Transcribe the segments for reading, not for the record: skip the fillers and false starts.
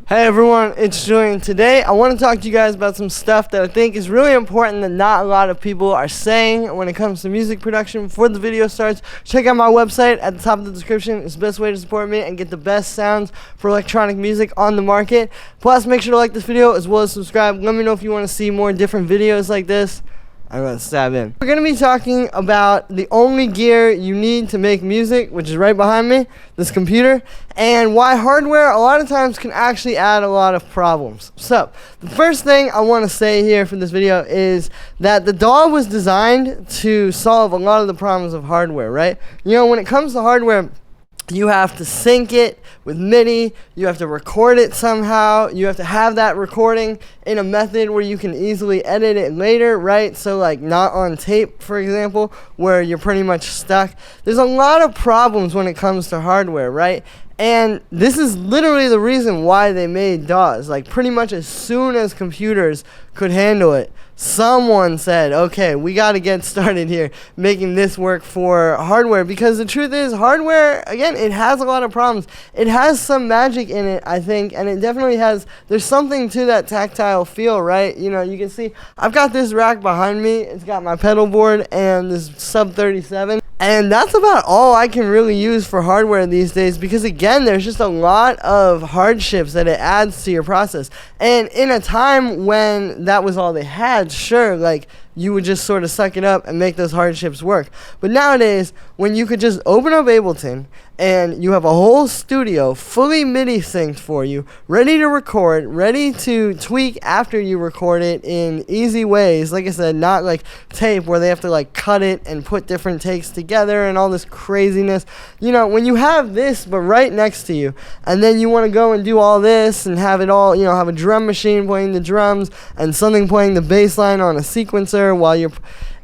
Hey everyone, it's Julian. Today I want to talk to you guys about some stuff that I think is really important that not a lot of people are saying when it comes to music production. Before the video starts, check out my website at the top of the description. It's the best way to support me and get the best sounds for electronic music on the market. Plus, make sure to like this video as well as subscribe. Let me know if you want to see more different videos like this. I'm going to stab in. We're going to be talking about the only gear you need to make music, which is right behind me, this computer, and why hardware a lot of times can actually add a lot of problems. So, the first thing I want to say here for this video is that the DAW was designed to solve a lot of the problems of hardware, right? You know, when it comes to hardware, you have to sync it with MIDI, you have to record it somehow, you have to have that recording in a method where you can easily edit it later, right? So like not on tape, for example, where you're pretty much stuck. There's a lot of problems when it comes to hardware, right? And this is literally the reason why they made DAWs. Like pretty much as soon as computers could handle it, someone said, okay, we got to get started here making this work for hardware, because the truth is hardware, again, it has a lot of problems. It has some magic in it, I think, and it definitely has, there's something to that tactile feel, right? You know, you can see I've got this rack behind me. It's got my pedal board and this Sub 37. And that's about all I can really use for hardware these days, because again, there's just a lot of hardships that it adds to your process. And in a time when that was all they had, sure, like you would just sort of suck it up and make those hardships work. But nowadays, when you could just open up Ableton and you have a whole studio fully MIDI synced for you, ready to record, ready to tweak after you record it in easy ways, like I said, not like tape where they have to like cut it and put different takes together and all this craziness. You know, when you have this but right next to you, and then you want to go and do all this and have it all, you know, have a drum machine playing the drums and something playing the bass line on a sequencer while you're,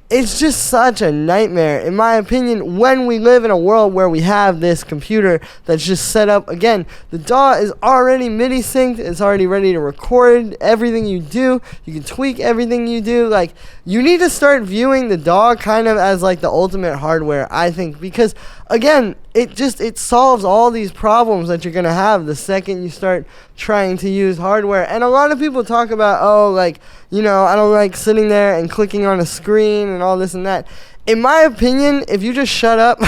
it's just such a nightmare, in my opinion, when we live in a world where we have this computer that's just set up. Again, the DAW is already MIDI synced. It's already ready to record everything you do. You can tweak everything you do. Like, you need to start viewing the DAW kind of as like the ultimate hardware, I think, because again, it solves all these problems that you're going to have the second you start trying to use hardware. And a lot of people talk about, oh, like, you know, I don't like sitting there and clicking on a screen and all this and that. In my opinion, if you just shut up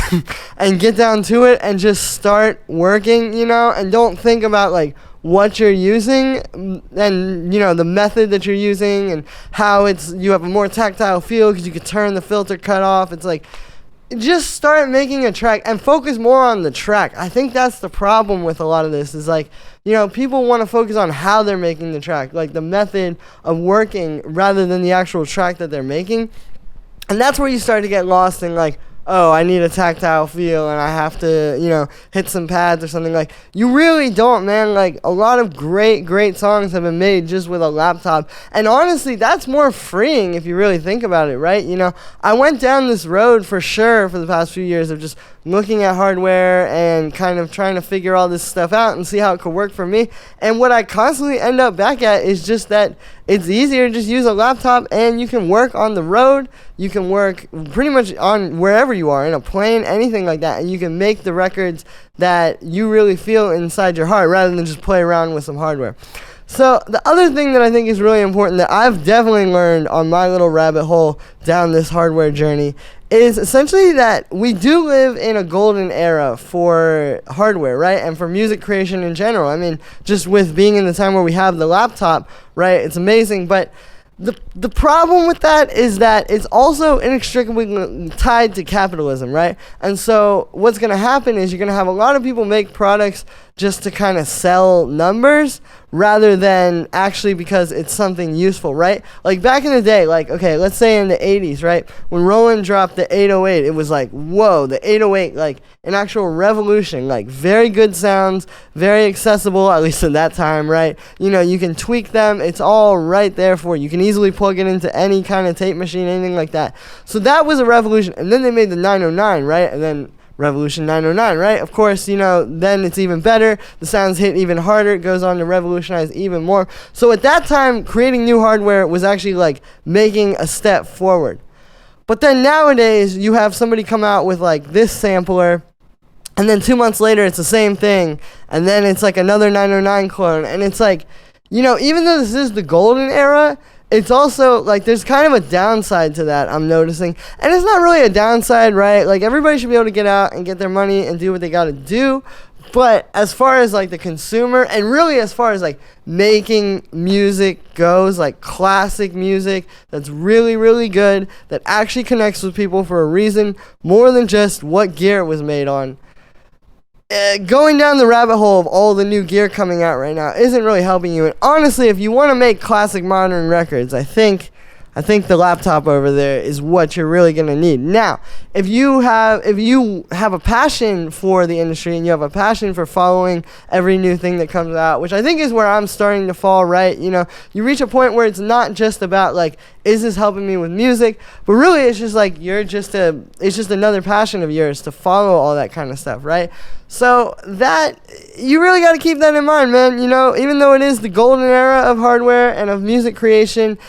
and get down to it and just start working, you know, and don't think about like what you're using and, you know, the method that you're using and how you have a more tactile feel because you could turn the filter cut off. It's like, just start making a track and focus more on the track. I think that's the problem with a lot of this, is like, you know, people want to focus on how they're making the track, like the method of working rather than the actual track that they're making. And that's where you start to get lost in like, oh, I need a tactile feel and I have to, you know, hit some pads or something. Like, you really don't, man. Like, a lot of great songs have been made just with a laptop. And honestly, that's more freeing if you really think about it, right? You know, I went down this road for sure for the past few years of just looking at hardware and kind of trying to figure all this stuff out and see how it could work for me. And what I constantly end up back at is just that it's easier to just use a laptop and you can work on the road. You can work pretty much on wherever you are, in a plane, anything like that. And you can make the records that you really feel inside your heart rather than just play around with some hardware. So the other thing that I think is really important that I've definitely learned on my little rabbit hole down this hardware journey is essentially that we do live in a golden era for hardware, right? And for music creation in general. I mean, just with being in the time where we have the laptop, right? It's amazing. But the problem with that is that it's also inextricably tied to capitalism, right? And so what's going to happen is you're going to have a lot of people make products just to kind of sell numbers rather than actually because it's something useful, right? Like back in the day, like, okay, let's say in the 80s, right? When Roland dropped the 808, it was like, whoa, the 808, like an actual revolution, like very good sounds, very accessible, at least at that time, right? You know, you can tweak them. It's all right there for you. You can easily plug it into any kind of tape machine, anything like that. So that was a revolution. And then they made the 909, right? And then Revolution 909, right? Of course, you know, then it's even better. The sounds hit even harder. It goes on to revolutionize even more. So at that time, creating new hardware was actually like making a step forward. But then nowadays, you have somebody come out with like this sampler And then 2 months later, it's the same thing. And then it's like another 909 clone. And it's like, you know, even though this is the golden era, it's also like there's kind of a downside to that, I'm noticing. And it's not really a downside, right? Like everybody should be able to get out and get their money and do what they got to do. But as far as like the consumer, and really as far as like making music goes, like classic music that's really, really good, that actually connects with people for a reason more than just what gear it was made on. Going down the rabbit hole of all the new gear coming out right now isn't really helping you. And honestly, if you want to make classic modern records, I think the laptop over there is what you're really going to need. Now, if you have a passion for the industry and you have a passion for following every new thing that comes out, which I think is where I'm starting to fall, right? You know, you reach a point where it's not just about like, is this helping me with music? But really it's just like it's just another passion of yours to follow all that kind of stuff, right? So that you really got to keep that in mind, man. You know, even though it is the golden era of hardware and of music creation,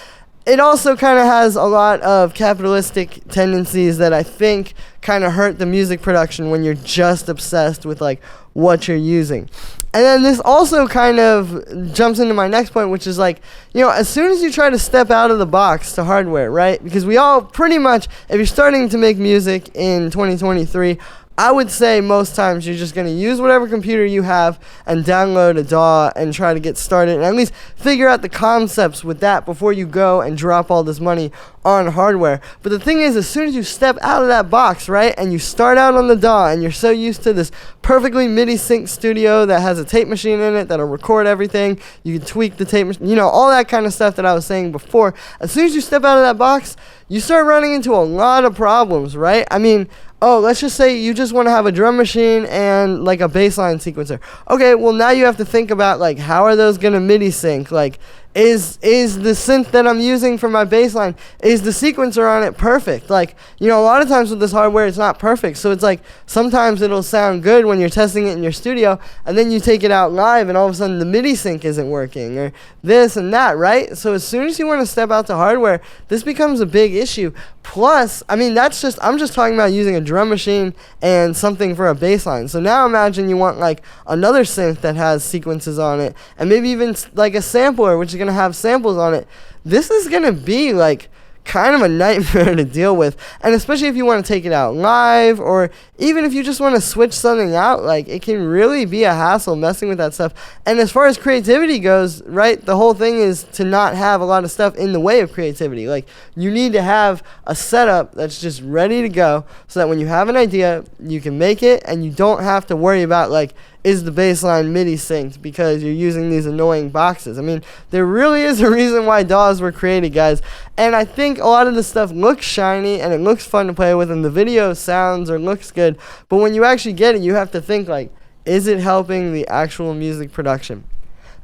it also kind of has a lot of capitalistic tendencies that I think kind of hurt the music production when you're just obsessed with like what you're using. And then this also kind of jumps into my next point, which is like, you know, as soon as you try to step out of the box to hardware, right? Because we all pretty much, if you're starting to make music in 2023, I would say most times you're just going to use whatever computer you have and download a DAW and try to get started and at least figure out the concepts with that before you go and drop all this money on hardware. But the thing is, as soon as you step out of that box, right, and you start out on the DAW and you're so used to this perfectly MIDI sync studio that has a tape machine in it that'll record everything, you can tweak the tape machine, you know, all that kind of stuff that I was saying before. As soon as you step out of that box, you start running into a lot of problems, right? I mean, oh, let's just say you just want to have a drum machine and like a bassline sequencer. Okay, well now you have to think about like how are those gonna MIDI sync? Like, is the synth that I'm using for my bassline, is the sequencer on it perfect? Like, you know, a lot of times with this hardware it's not perfect. So it's like sometimes it'll sound good when you're testing it in your studio and then you take it out live and all of a sudden the MIDI sync isn't working or this and that, right? So as soon as you want to step out to hardware, this becomes a big issue. Plus, I mean, I'm just talking about using a drum machine and something for a bass line. So now imagine you want like another synth that has sequences on it and maybe even like a sampler which is going to have samples on it. This is going to be like kind of a nightmare to deal with, and especially if you want to take it out live or even if you just want to switch something out, like it can really be a hassle messing with that stuff. And as far as creativity goes, right, the whole thing is to not have a lot of stuff in the way of creativity. Like you need to have a setup that's just ready to go so that when you have an idea you can make it and you don't have to worry about like, is the bassline MIDI synced because you're using these annoying boxes. I mean, there really is a reason why DAWs were created, guys. And I think a lot of this stuff looks shiny and it looks fun to play with and the video sounds or looks good. But when you actually get it, you have to think like, is it helping the actual music production?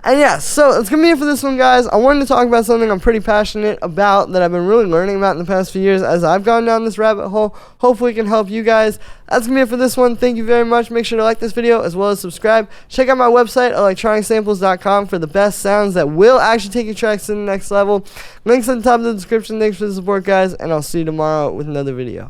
And yeah, so that's going to be it for this one, guys. I wanted to talk about something I'm pretty passionate about that I've been really learning about in the past few years as I've gone down this rabbit hole. Hopefully it can help you guys. That's going to be it for this one. Thank you very much. Make sure to like this video as well as subscribe. Check out my website, electronicsamples.com, for the best sounds that will actually take your tracks to the next level. Links at the top of the description. Thanks for the support, guys, and I'll see you tomorrow with another video.